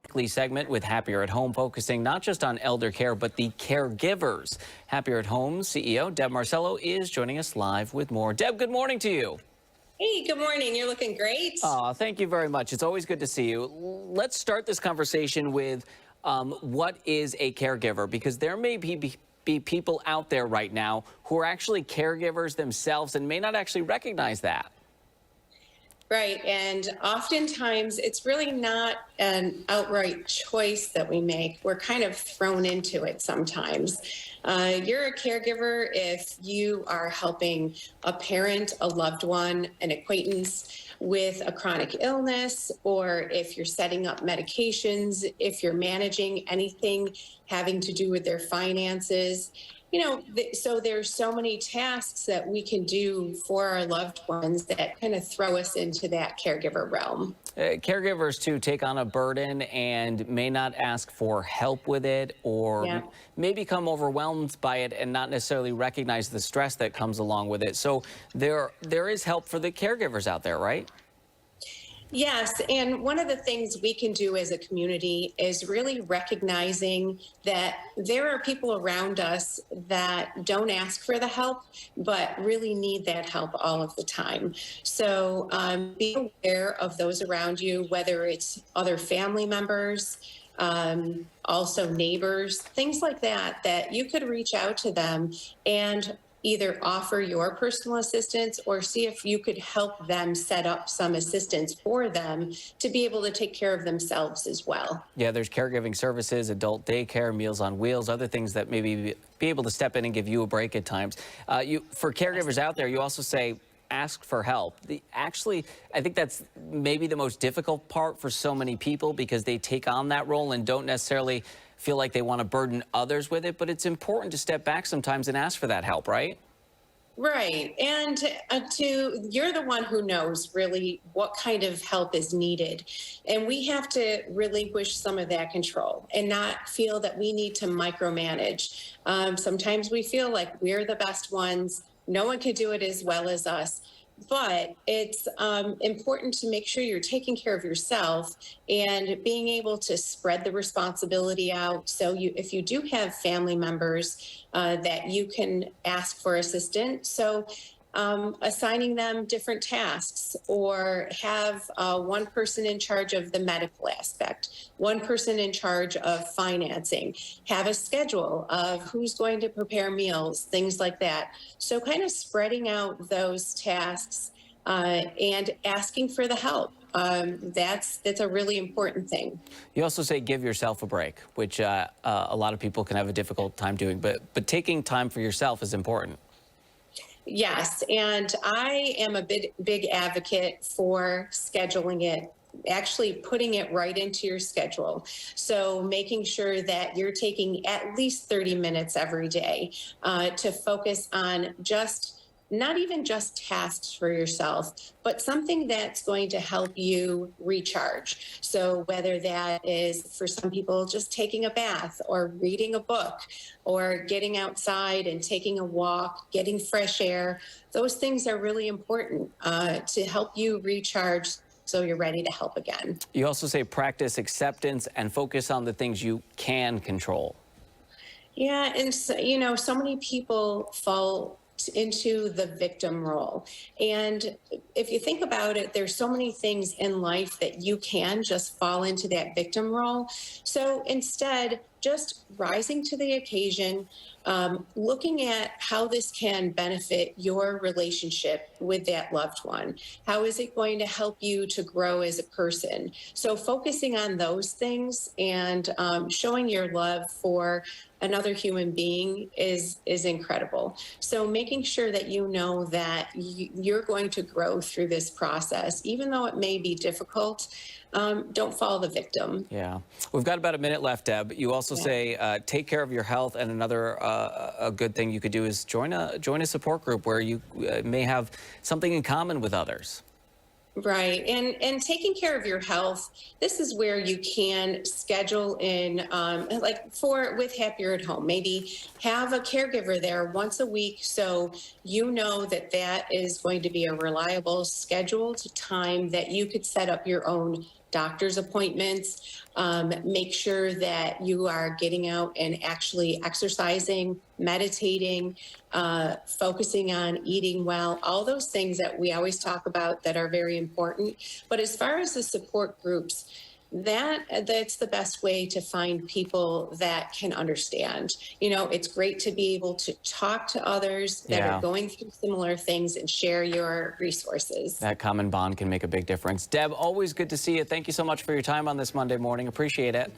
Weekly segment with Happier at Home, focusing not just on elder care, but the caregivers. Happier at Home CEO Deb Marcello is joining us live with more. Deb, good morning to you. Hey, good morning. You're looking great. Thank you very much. It's always good to see you. Let's start this conversation with what is a caregiver, because there may be people out there right now who are actually caregivers themselves and may not actually recognize that. Right. And oftentimes it's really not an outright choice that we make. We're kind of thrown into it sometimes. You're a caregiver if you are helping a parent, a loved one, an acquaintance with a chronic illness, or if you're setting up medications, if you're managing anything having to do with their finances. So there's so many tasks that we can do for our loved ones that kind of throw us into that caregiver realm. Caregivers, too, take on a burden and may not ask for help with it, or may become overwhelmed by it and not necessarily recognize the stress that comes along with it. So there is help for the caregivers out there, right? Yes, and one of the things we can do as a community is really recognizing that there are people around us that don't ask for the help, but really need that help all of the time. So be aware of those around you, whether it's other family members, also neighbors, things like that, that you could reach out to them and either offer your personal assistance or see if you could help them set up some assistance for them to be able to take care of themselves as well. Yeah, there's caregiving services, adult daycare, Meals on Wheels, other things that maybe be able to step in and give you a break at times. For caregivers out there, you also say, ask for help. Actually, I think that's maybe the most difficult part for so many people, because they take on that role and don't necessarily feel like they want to burden others with it. But it's important to step back sometimes and ask for that help, right? Right. And you're the one who knows really what kind of help is needed. And we have to relinquish some of that control and not feel that we need to micromanage. Sometimes we feel like we're the best ones. No one can do it as well as us. But it's important to make sure you're taking care of yourself and being able to spread the responsibility out. So if you do have family members that you can ask for assistance, so assigning them different tasks, or have one person in charge of the medical aspect, one person in charge of financing, have a schedule of who's going to prepare meals, things like that. So kind of spreading out those tasks and asking for the help. That's a really important thing. You also say give yourself a break, which a lot of people can have a difficult time doing, but taking time for yourself is important. Yes, and I am a big advocate for scheduling it, actually putting it right into your schedule. So making sure that you're taking at least 30 minutes every day to focus on not even just tasks for yourself, but something that's going to help you recharge. So whether that is, for some people, just taking a bath or reading a book or getting outside and taking a walk, getting fresh air, those things are really important to help you recharge so you're ready to help again. You also say practice acceptance and focus on the things you can control. Yeah, and so many people fall into the victim role. And if you think about it, there's so many things in life that you can just fall into that victim role. So instead, just rising to the occasion, looking at how this can benefit your relationship with that loved one. How is it going to help you to grow as a person? So focusing on those things and showing your love for another human being is incredible. So making sure that you know that you're going to grow through this process, even though it may be difficult. Don't follow the victim. Yeah. We've got about a minute left, Deb. You also say take care of your health, and another a good thing you could do is join a support group where you may have something in common with others. Right. And taking care of your health, this is where you can schedule in, with Happier at Home, maybe have a caregiver there once a week. So you know that that is going to be a reliable scheduled time that you could set up your own doctor's appointments. Make sure that you are getting out and actually exercising, meditating, focusing on eating well, all those things that we always talk about that are very important. But as far as the support groups, that's the best way to find people that can understand. It's great to be able to talk to others that Yeah. are going through similar things and share your resources. That common bond can make a big difference. Deb, always good to see you. Thank you so much for your time on this Monday morning. Appreciate it.